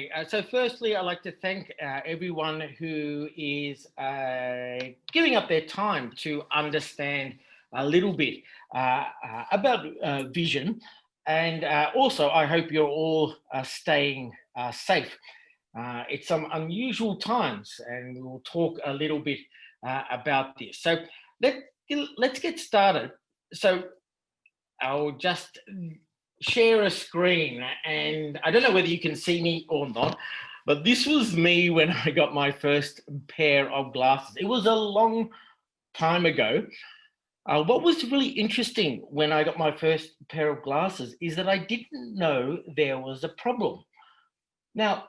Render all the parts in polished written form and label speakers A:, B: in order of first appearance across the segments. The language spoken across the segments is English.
A: Okay, so firstly, I'd like to thank everyone who is giving up their time to understand a little bit about vision. And also, I hope you're all staying safe. It's some unusual times, and we'll talk a little bit about this. So let, let's get started. So I'll just share a screen, and I don't know whether you can see me or not, but this was me when I got my first pair of glasses. It was a long time ago. What was really interesting when I got my first pair of glasses is that I didn't know there was a problem. Now,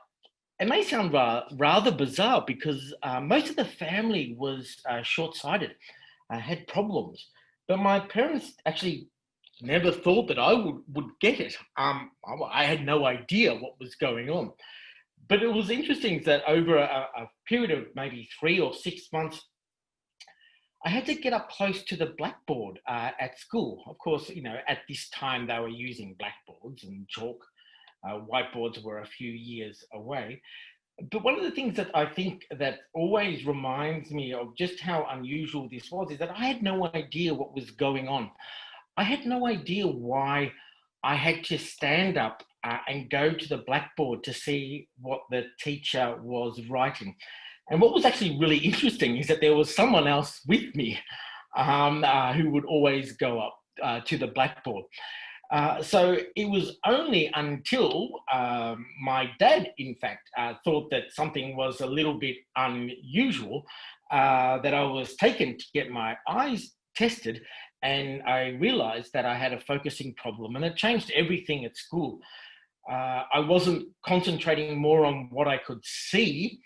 A: it may sound rather bizarre because most of the family was short-sighted, had problems, but my parents actually never thought that I would get it. I had no idea what was going on. But it was interesting that over a period of maybe 3 or 6 months, I had to get up close to the blackboard at school. Of course, you know, at this time they were using blackboards and chalk. Whiteboards were a few years away. But one of the things that I think that always reminds me of just how unusual this was is that I had no idea what was going on. I had no idea why I had to stand up and go to the blackboard to see what the teacher was writing. And what was actually really interesting is that there was someone else with me who would always go up to the blackboard. So it was only until my dad, in fact, thought that something was a little bit unusual that I was taken to get my eyes tested, and I realized that I had a focusing problem, and it changed everything at school. I wasn't concentrating more on what I could see.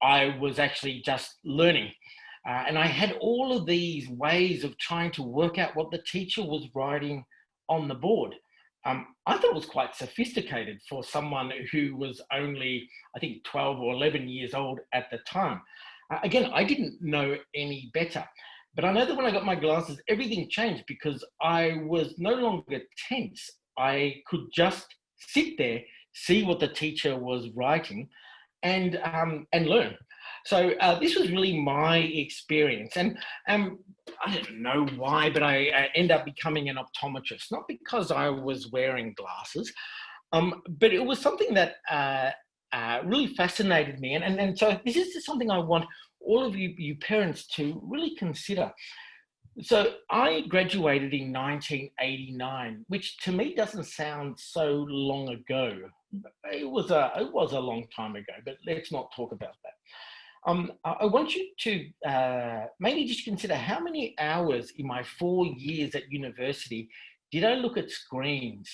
A: I was actually just learning. And I had all of these ways of trying to work out what the teacher was writing on the board. I thought it was quite sophisticated for someone who was only, I think, 12 or 11 years old at the time. Again, I didn't know any better. But I know that when I got my glasses, everything changed because I was no longer tense. I could just sit there, see what the teacher was writing, and learn. So this was really my experience, and I don't know why, but I ended up becoming an optometrist, not because I was wearing glasses, but it was something that really fascinated me, and so this is something I want all of you parents to really consider. So I graduated in 1989, which to me doesn't sound so long ago. It was a long time ago, but let's not talk about that. I want you to maybe just consider how many hours in my 4 years at university did I look at screens.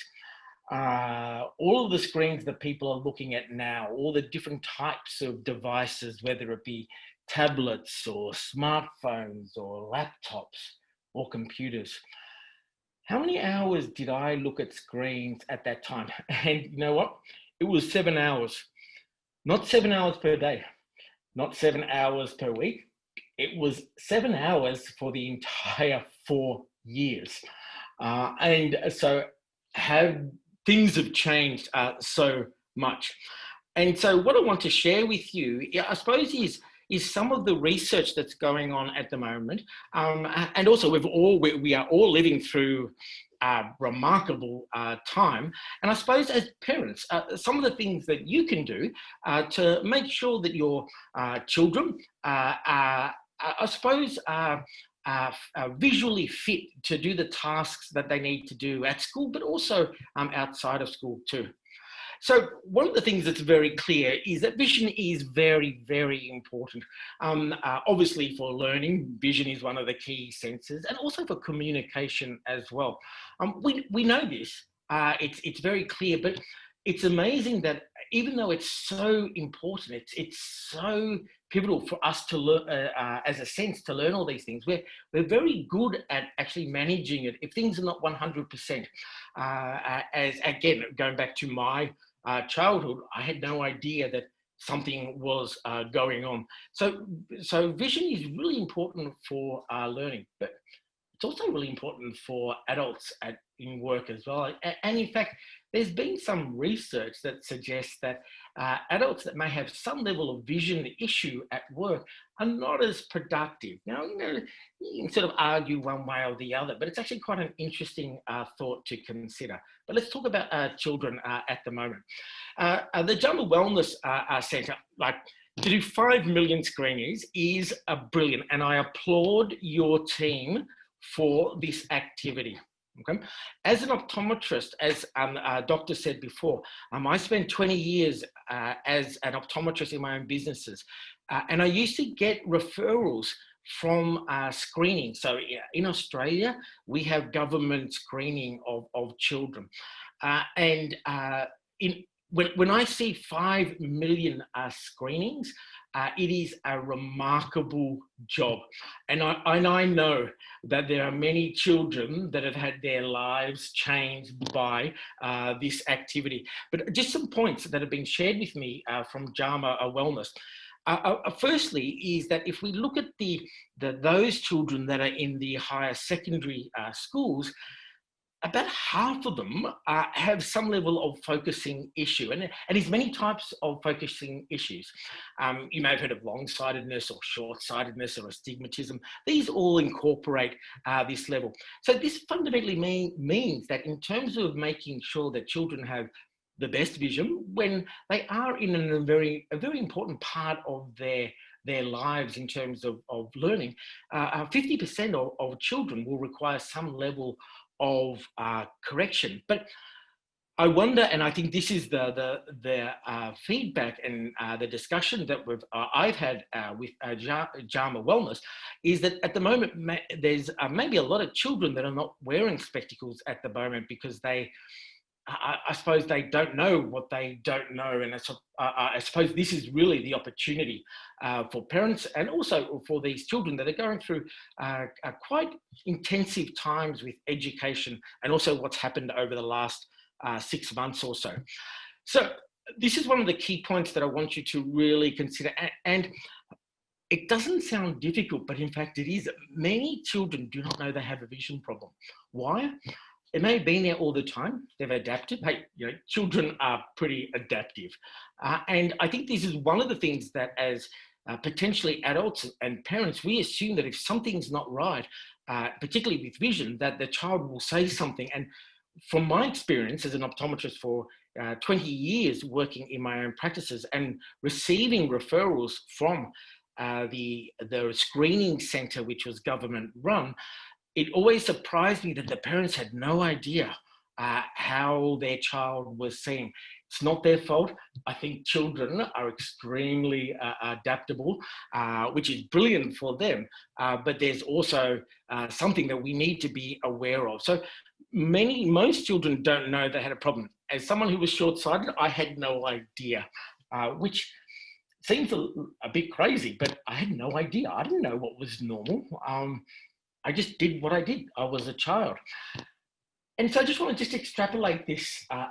A: All of the screens that people are looking at now, all the different types of devices, whether it be tablets or smartphones or laptops or computers. How many hours did I look at screens at that time? And you know what? It was 7 hours, not 7 hours per day, not 7 hours per week. It was 7 hours for the entire 4 years. And so things have changed so much. And so what I want to share with you, I suppose, is some of the research that's going on at the moment. And also we are all living through a remarkable time. And I suppose as parents, some of the things that you can do to make sure that your children I suppose, visually fit to do the tasks that they need to do at school, but also outside of school too. So one of the things that's very clear is that vision is very, very important. Obviously for learning, vision is one of the key senses, and also for communication as well. We know this, it's very clear, but it's amazing that even though it's so important, it's so pivotal for us to learn, as a sense, to learn all these things. We're very good at actually managing it if things are not 100%. As again, going back to my childhood, I had no idea that something was going on. So vision is really important for learning. But it's also really important for adults in work as well. And in fact, there's been some research that suggests that adults that may have some level of vision issue at work are not as productive. Now, you can sort of argue one way or the other, but it's actually quite an interesting thought to consider. But let's talk about children at the moment. The Jama Wellness Centre, to do 5 million screenings is brilliant, and I applaud your team for this activity. Okay. As an optometrist, as doctor said before, I spent 20 years as an optometrist in my own businesses, and I used to get referrals from screening. So in Australia, we have government screening of children, and when I see 5 million screenings, it is a remarkable job. And I know that there are many children that have had their lives changed by this activity. But just some points that have been shared with me from JAMA Wellness. Firstly, is that if we look at those children that are in the higher secondary schools, about half of them have some level of focusing issue, and there's many types of focusing issues. You may have heard of long-sightedness or short-sightedness or astigmatism. These all incorporate this level. So this fundamentally means that in terms of making sure that children have the best vision when they are in a very important part of their lives in terms of learning, 50% of children will require some level of correction. But I wonder, and I think this is the feedback and the discussion that I've had with JAMA Wellness, is that at the moment there's maybe a lot of children that are not wearing spectacles at the moment because I suppose they don't know what they don't know, and I suppose this is really the opportunity for parents and also for these children that are going through quite intensive times with education and also what's happened over the last 6 months or so. So this is one of the key points that I want you to really consider, and it doesn't sound difficult, but in fact it is. Many children do not know they have a vision problem. Why? It may have been there all the time. They've adapted. Hey, children are pretty adaptive. And I think this is one of the things that as potentially adults and parents, we assume that if something's not right, particularly with vision, that the child will say something. And from my experience as an optometrist for 20 years working in my own practices and receiving referrals from the screening centre, which was government run, it always surprised me that the parents had no idea how their child was seeing. It's not their fault. I think children are extremely adaptable, which is brilliant for them. But there's also something that we need to be aware of. So most children don't know they had a problem. As someone who was short-sighted, I had no idea, which seems a bit crazy, but I had no idea. I didn't know what was normal. I just did what I did. I was a child. And so I just want to extrapolate this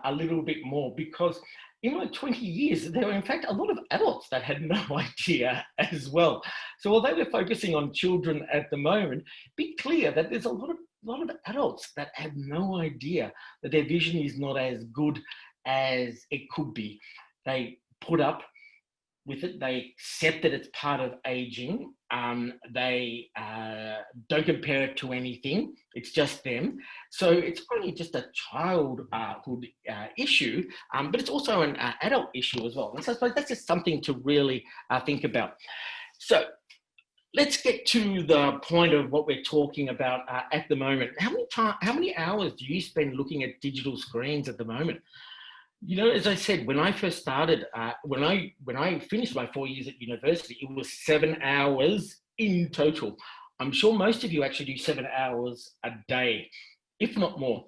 A: a little bit more, because in my 20 years, there were in fact a lot of adults that had no idea as well. So although we're focusing on children at the moment, be clear that there's a lot of adults that have no idea that their vision is not as good as it could be. They put up with it. They accept that it's part of aging. They don't compare it to anything. It's just them. So it's only just a childhood issue, but it's also an adult issue as well. And so I suppose that's just something to really think about. So let's get to the point of what we're talking about at the moment. How many hours do you spend looking at digital screens at the moment? As I said, when I first started, when I finished my 4 years at university, it was 7 hours in total. I'm sure most of you actually do 7 hours a day, if not more.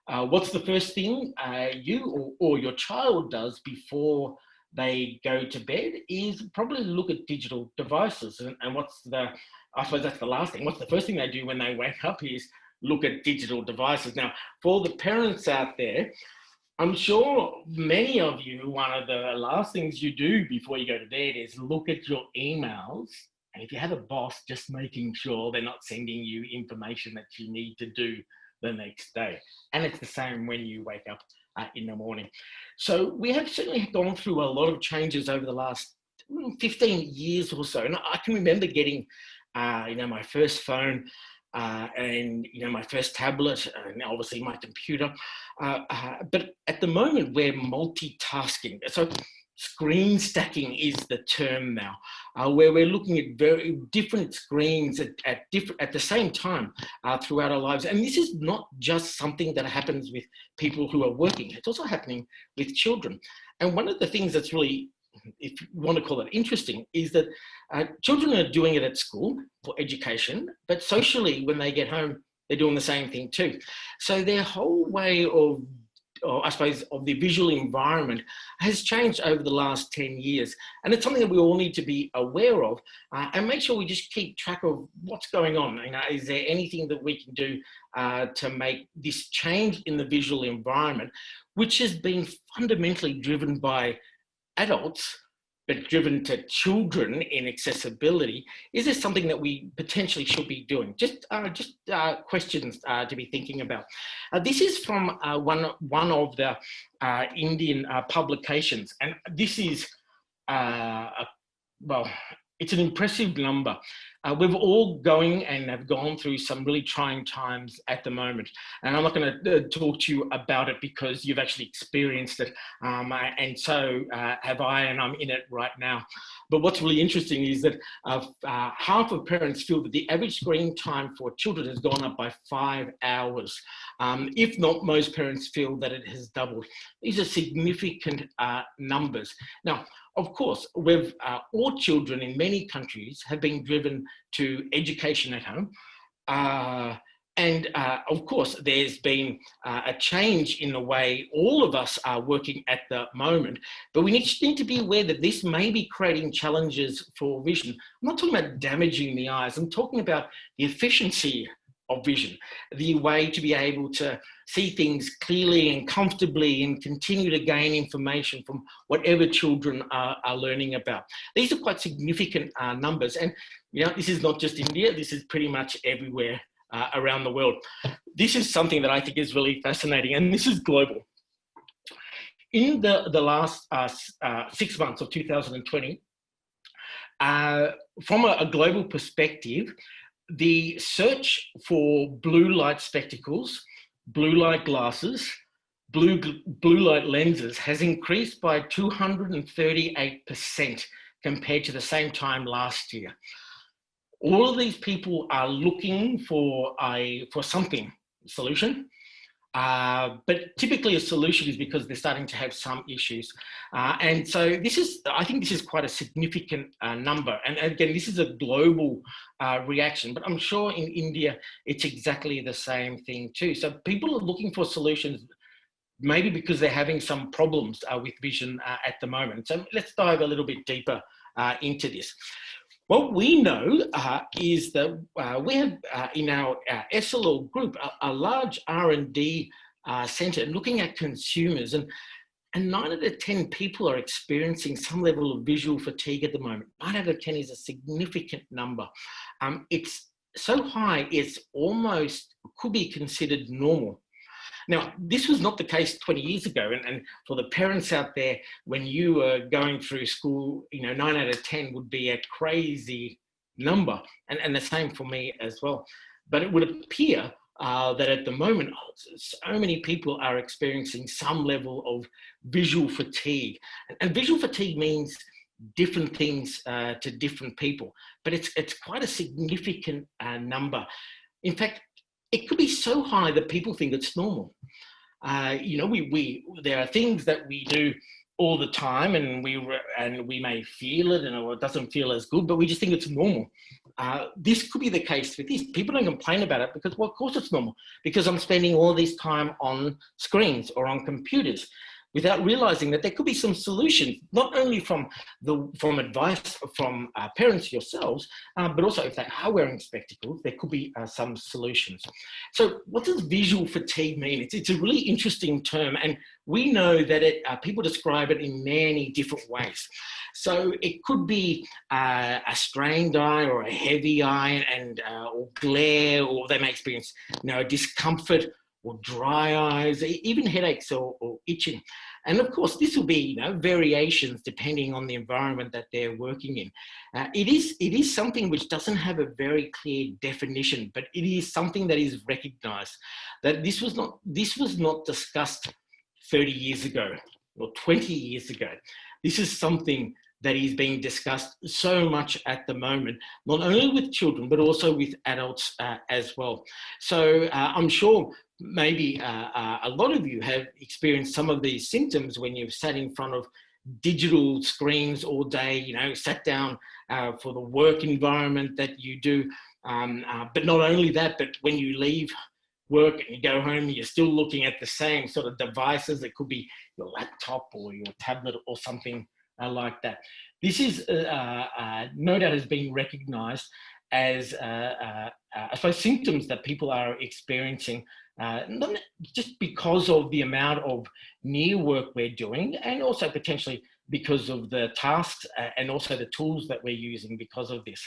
A: What's the first thing you or your child does before they go to bed is probably look at digital devices. And I suppose that's the last thing. What's the first thing they do when they wake up is look at digital devices. Now, for the parents out there, I'm sure many of you, one of the last things you do before you go to bed is look at your emails And if you have a boss, just making sure they're not sending you information that you need to do the next day. And it's the same when you wake up in the morning. So we have certainly gone through a lot of changes over the last 15 years or so. And I can remember getting, my first phone and, my first tablet, and obviously my computer. But at the moment, we're multitasking. So screen stacking is the term now, where we're looking at very different screens at the same time throughout our lives. And this is not just something that happens with people who are working, it's also happening with children. And one of the things that's really, if you want to call it interesting, is that children are doing it at school for education, but socially when they get home, they're doing the same thing too. So their whole way of, or I suppose, of the visual environment has changed over the last 10 years. And it's something that we all need to be aware of and make sure we just keep track of what's going on. Is there anything that we can do to make this change in the visual environment, which has been fundamentally driven by adults, but driven to children in accessibility? Is this something that we potentially should be doing? Just questions to be thinking about. This is from one of the Indian publications, and this is, well, it's an impressive number. We're all going and have gone through some really trying times at the moment. And I'm not going to talk to you about it because you've actually experienced it. And so have I, and I'm in it right now. But what's really interesting is that half of parents feel that the average screen time for children has gone up by 5 hours. If not, most parents feel that it has doubled. These are significant numbers. Now, of course, all children in many countries have been driven to education at home. Of course, there's been a change in the way all of us are working at the moment, but we need to be aware that this may be creating challenges for vision. I'm not talking about damaging the eyes, I'm talking about the efficiency of vision, the way to be able to see things clearly and comfortably and continue to gain information from whatever children are learning about. These are quite significant numbers. And this is not just India, this is pretty much everywhere around the world. This is something that I think is really fascinating, and this is global. In the last 6 months of 2020, from a global perspective, the search for blue light spectacles, blue light glasses, blue light lenses has increased by 238% compared to the same time last year. All of these people are looking for something, solution. But typically a solution is because they're starting to have some issues. And so I think this is quite a significant number. And again, this is a global reaction, but I'm sure in India, it's exactly the same thing too. So people are looking for solutions, maybe because they're having some problems with vision at the moment. So let's dive a little bit deeper into this. What we know is that we have in our SLL group a large R&D centre looking at consumers, and 9 out of 10 people are experiencing some level of visual fatigue at the moment. 9 out of 10 is a significant number. It's so high, it's almost could be considered normal. Now, this was not the case 20 years ago. And for the parents out there, when you were going through school, 9 out of 10 would be a crazy number. And the same for me as well. But it would appear that at the moment, so many people are experiencing some level of visual fatigue. And visual fatigue means different things to different people, but it's quite a significant number. In fact, it could be so high that people think it's normal. There are things that we do all the time, and we may feel it, and it doesn't feel as good, but we just think it's normal. This could be the case with this. People don't complain about it because, well, of course it's normal, because I'm spending all this time on screens or on computers. without realizing that there could be some solutions, not only from advice from parents yourselves, but also if they are wearing spectacles, there could be some solutions. So what does visual fatigue mean? It's a really interesting term, and we know that people describe it in many different ways. So it could be a strained eye or a heavy eye, and or glare, or they may experience discomfort or dry eyes, even headaches or itching. And of course, this will be variations depending on the environment that they're working in. It is something which doesn't have a very clear definition, but it is something that is recognised. That this was not discussed 30 years ago or 20 years ago. This is something that is being discussed so much at the moment, not only with children, but also with adults as well. So I'm sure maybe a lot of you have experienced some of these symptoms when you've sat in front of digital screens all day, sat down for the work environment that you do. But not only that, but when you leave work and you go home, you're still looking at the same sort of devices. It could be your laptop or your tablet or something like that. This is no doubt has been recognised as I suppose symptoms that people are experiencing, not just because of the amount of near work we're doing, and also potentially because of the tasks and also the tools that we're using because of this.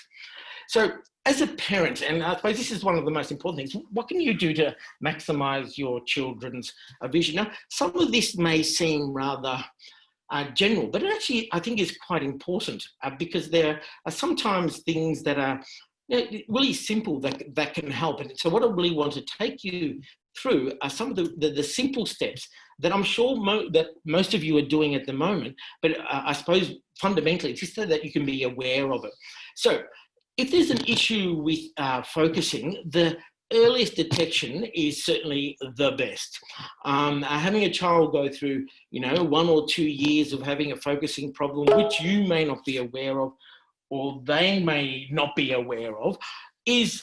A: So as a parent, and I suppose this is one of the most important things, what can you do to maximise your children's vision? Now, some of this may seem rather general, but it actually, I think, is quite important because there are sometimes things that are really simple that can help. And so what I really want to take you through are some of the simple steps that I'm sure that most of you are doing at the moment, but I suppose fundamentally just so that you can be aware of it. So if there's an issue with focusing, the earliest detection is certainly the best. Having a child go through, 1 or 2 years of having a focusing problem, which you may not be aware of, or they may not be aware of, is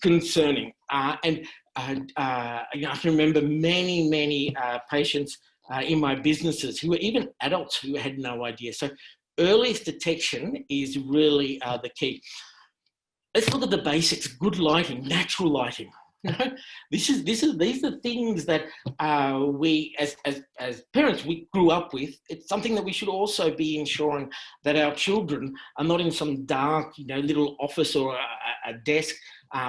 A: concerning. And I can remember many patients in my businesses who were even adults who had no idea. So earliest detection is really the key. Let's look at the basics. Good lighting, natural lighting. These are things that we as parents we grew up with. It's something that we should also be ensuring that our children are not in some dark, little office or a desk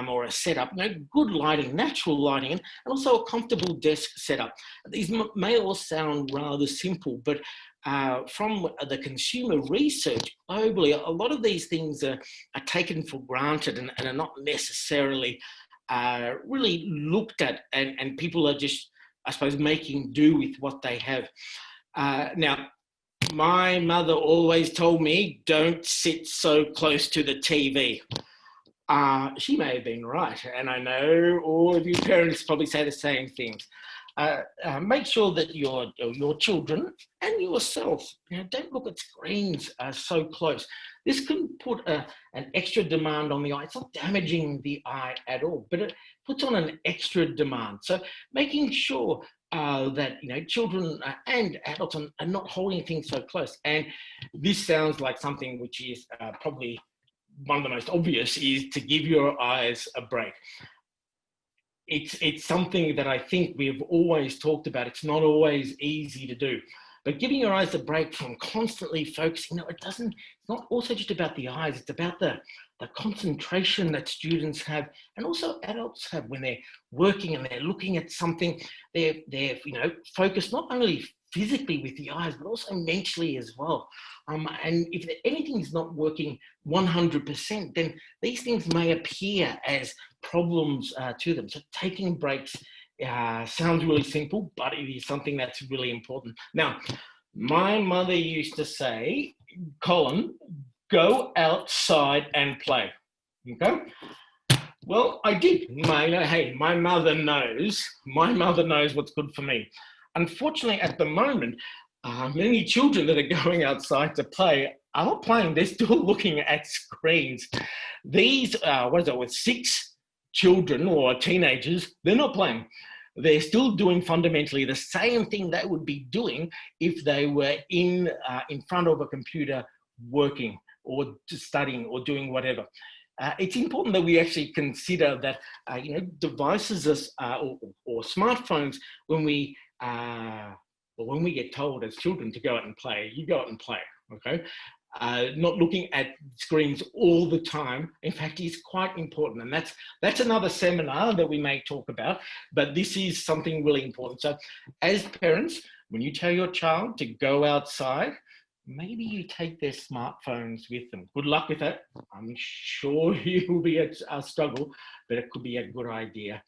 A: or a setup. Good lighting, natural lighting, and also a comfortable desk setup. These may all sound rather simple, but from the consumer research globally, a lot of these things are taken for granted and are not necessarily really looked at, and people are just, I suppose, making do with what they have. Now, my mother always told me, don't sit so close to the TV. She may have been right, and I know all of you parents probably say the same things. Make sure that your children and yourself don't look at screens so close. This can put an extra demand on the eye. It's not damaging the eye at all, but it puts on an extra demand. So making sure that children and adults are not holding things so close. And this sounds like something which is probably one of the most obvious, is to give your eyes a break. It's something that I think we've always talked about. It's not always easy to do, but giving your eyes a break from constantly focusing. It's not also just about the eyes. It's about the concentration that students have, and also adults have when they're working and they're looking at something. They're focused not only physically with the eyes, but also mentally as well. And if anything is not working 100%, then these things may appear as problems to them. So taking breaks sounds really simple, but it is something that's really important. Now, my mother used to say, Colin, go outside and play. Okay? Well, I did. My mother knows what's good for me. Unfortunately, at the moment, many children that are going outside to play are not playing. They're still looking at screens. These, with 6 children or teenagers, they're not playing. they're still doing fundamentally the same thing they would be doing if they were in front of a computer working or studying or doing whatever. It's important that we actually consider that devices or smartphones, when we get told as children to go out and play, you go out and play, okay? Not looking at screens all the time, in fact, is quite important. And that's another seminar that we may talk about, but this is something really important. So as parents, when you tell your child to go outside, maybe you take their smartphones with them. Good luck with that. I'm sure it will be a struggle, but it could be a good idea.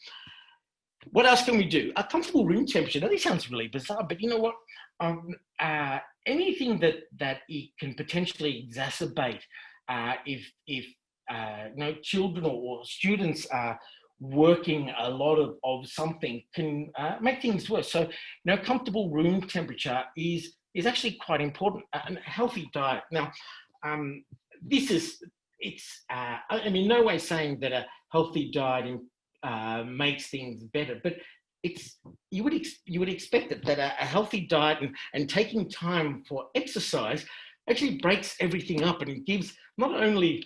A: What else can we do? A comfortable room temperature. Now, this sounds really bizarre, but you know what? Anything that it can potentially exacerbate if children or students are working a lot of something can make things worse. So, comfortable room temperature is actually quite important. And a healthy diet. Now, I'm in no way saying that a healthy diet makes things better, but you would expect that a healthy diet and taking time for exercise actually breaks everything up, and it gives not only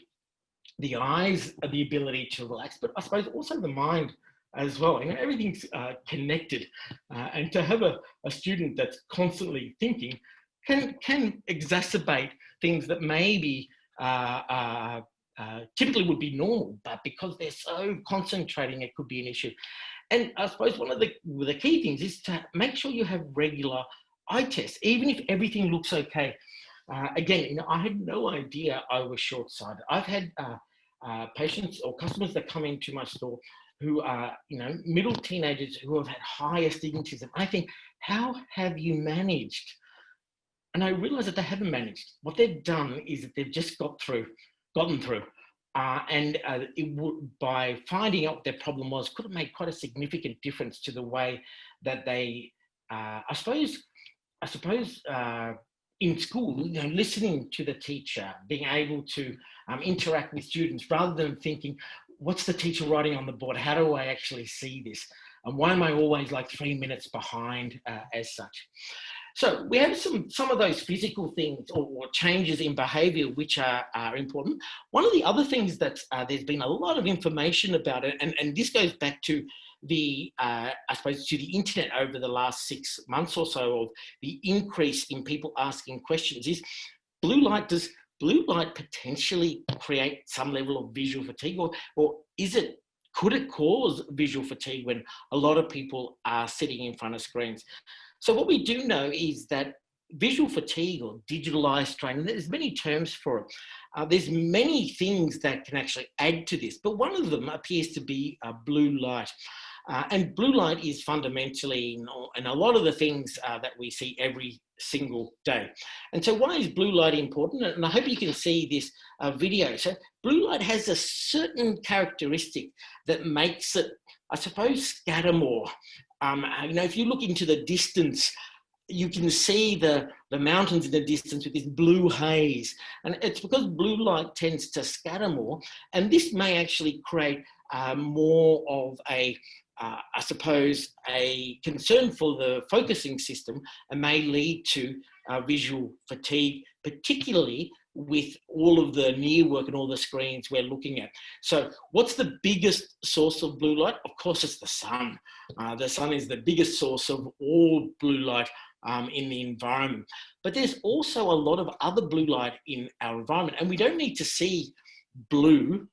A: the eyes the ability to relax, but I suppose also the mind as well. Everything's connected, and to have a student that's constantly thinking can exacerbate things that maybe typically would be normal, but because they're so concentrating, it could be an issue. And I suppose one of the key things is to make sure you have regular eye tests, even if everything looks okay. Again, I had no idea I was short-sighted. I've had patients or customers that come into my store who are, middle teenagers who have had high astigmatism. I think, how have you managed? And I realized that they haven't managed. What they've done is that they've just gotten through. By finding out what their problem was, could have made quite a significant difference to the way that they, I suppose, in school, listening to the teacher, being able to interact with students rather than thinking, what's the teacher writing on the board? How do I actually see this? And why am I always like 3 minutes behind as such? So we have some of those physical things or changes in behaviour which are important. One of the other things that there's been a lot of information about it, and this goes back to I suppose to the internet over the last 6 months or so, of the increase in people asking questions, is blue light. Does blue light potentially create some level of visual fatigue, or could it cause visual fatigue when a lot of people are sitting in front of screens? So what we do know is that visual fatigue or digital eye strain, and there's many terms for it. There's many things that can actually add to this, but one of them appears to be blue light. And blue light is fundamentally in a lot of the things that we see every single day. And so why is blue light important? And I hope you can see this video. So blue light has a certain characteristic that makes it, I suppose, scatter more. If you look into the distance, you can see the mountains in the distance with this blue haze. And it's because blue light tends to scatter more. And this may actually create more of I suppose, a concern for the focusing system, and may lead to visual fatigue, particularly with all of the near work and all the screens we're looking at. So what's the biggest source of blue light? Of course, it's the sun. The sun is the biggest source of all blue light in the environment. But there's also a lot of other blue light in our environment, and we don't need to see blue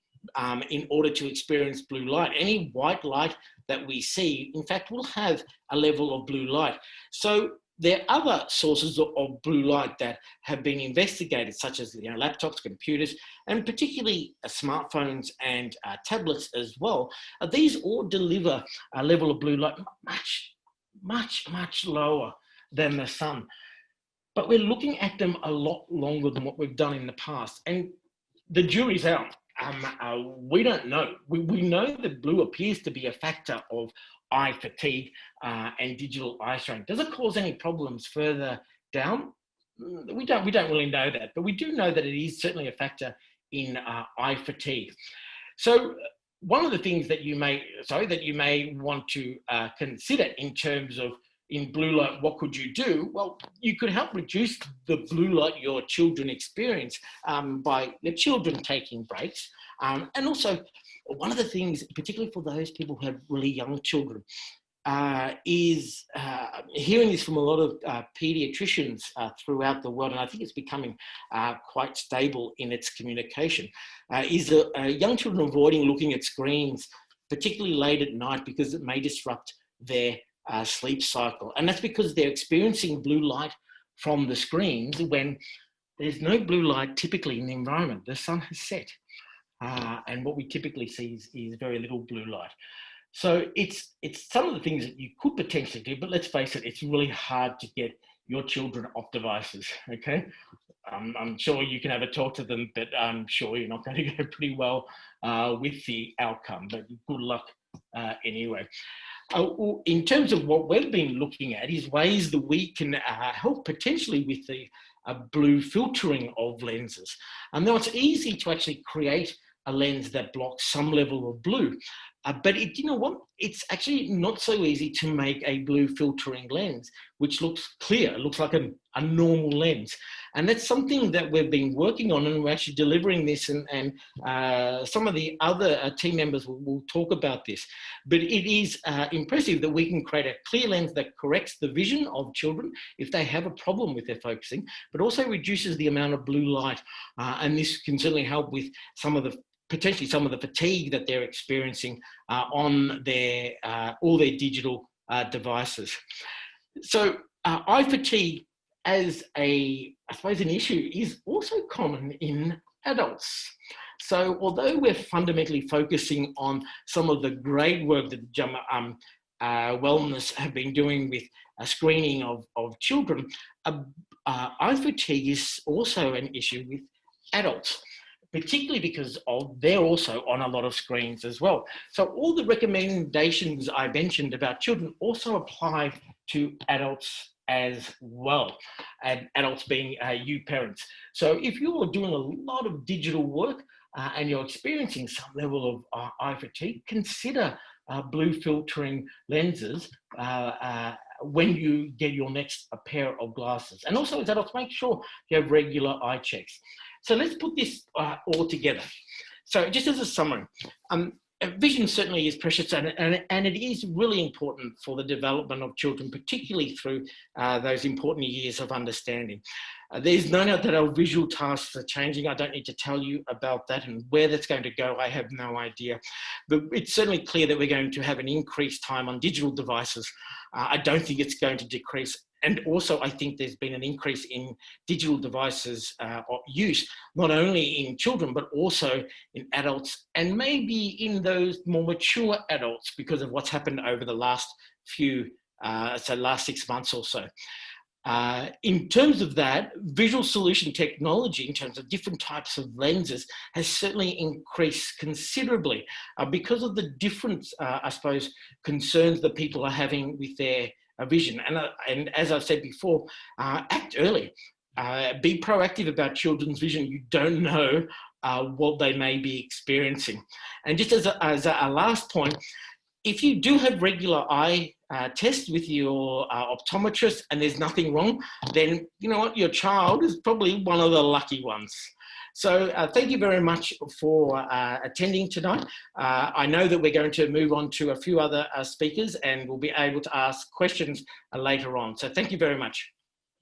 A: in order to experience blue light. Any white light that we see, in fact, will have a level of blue light. So there are other sources of blue light that have been investigated, such as laptops, computers, and particularly smartphones and tablets as well. These all deliver a level of blue light much, much, much lower than the sun. But we're looking at them a lot longer than what we've done in the past. And the jury's out. We don't know. We know that blue appears to be a factor of eye fatigue and digital eye strain. Does it cause any problems further down? We don't really know that, but we do know that it is certainly a factor in eye fatigue. So one of the things that you may want to consider in terms of in blue light, what could you do? Well, you could help reduce the blue light your children experience by the children taking breaks. And also, one of the things, particularly for those people who have really young children, is hearing this from a lot of paediatricians throughout the world, and I think it's becoming quite stable in its communication, is young children avoiding looking at screens, particularly late at night, because it may disrupt their sleep cycle. And that's because they're experiencing blue light from the screens when there's no blue light typically in the environment. The sun has set. And what we typically see is very little blue light. So it's some of the things that you could potentially do, but let's face it, it's really hard to get your children off devices, okay? I'm sure you can have a talk to them, but I'm sure you're not going to go pretty well with the outcome, but good luck anyway. In terms of what we've been looking at is ways that we can help potentially with the blue filtering of lenses. And now it's easy to actually create a lens that blocks some level of blue. But you know what? It's actually not so easy to make a blue filtering lens, which looks clear. It looks like a normal lens. And that's something that we've been working on, and we're actually delivering this, and some of the other team members will talk about this. But it is impressive that we can create a clear lens that corrects the vision of children if they have a problem with their focusing, but also reduces the amount of blue light. And this can certainly help with potentially some of the fatigue that they're experiencing on their all their digital devices. So eye fatigue as I suppose an issue is also common in adults. So although we're fundamentally focusing on some of the great work that Wellness have been doing with screening of children, eye fatigue is also an issue with adults, particularly because they're also on a lot of screens as well. So all the recommendations I mentioned about children also apply to adults as well, and adults being you parents. So if you're doing a lot of digital work and you're experiencing some level of eye fatigue, consider blue filtering lenses when you get your next pair of glasses. And also as adults, make sure you have regular eye checks. So let's put this all together. So just as a summary, vision certainly is precious, and it is really important for the development of children, particularly through those important years of understanding. There's no doubt that our visual tasks are changing. I don't need to tell you about that, and where that's going to go, I have no idea. But it's certainly clear that we're going to have an increased time on digital devices. I don't think it's going to decrease. And also, I think there's been an increase in digital devices use, not only in children, but also in adults, and maybe in those more mature adults because of what's happened over the last last 6 months or so. In terms of that, visual solution technology, in terms of different types of lenses, has certainly increased considerably because of the different, I suppose, concerns that people are having with their vision. And as I've said before, act early. Be proactive about children's vision. You don't know what they may be experiencing. And just as a last point, if you do have regular eye tests with your optometrist and there's nothing wrong, then you know what, your child is probably one of the lucky ones. So thank you very much for attending tonight. I know that we're going to move on to a few other speakers, and we'll be able to ask questions later on. So thank you very much.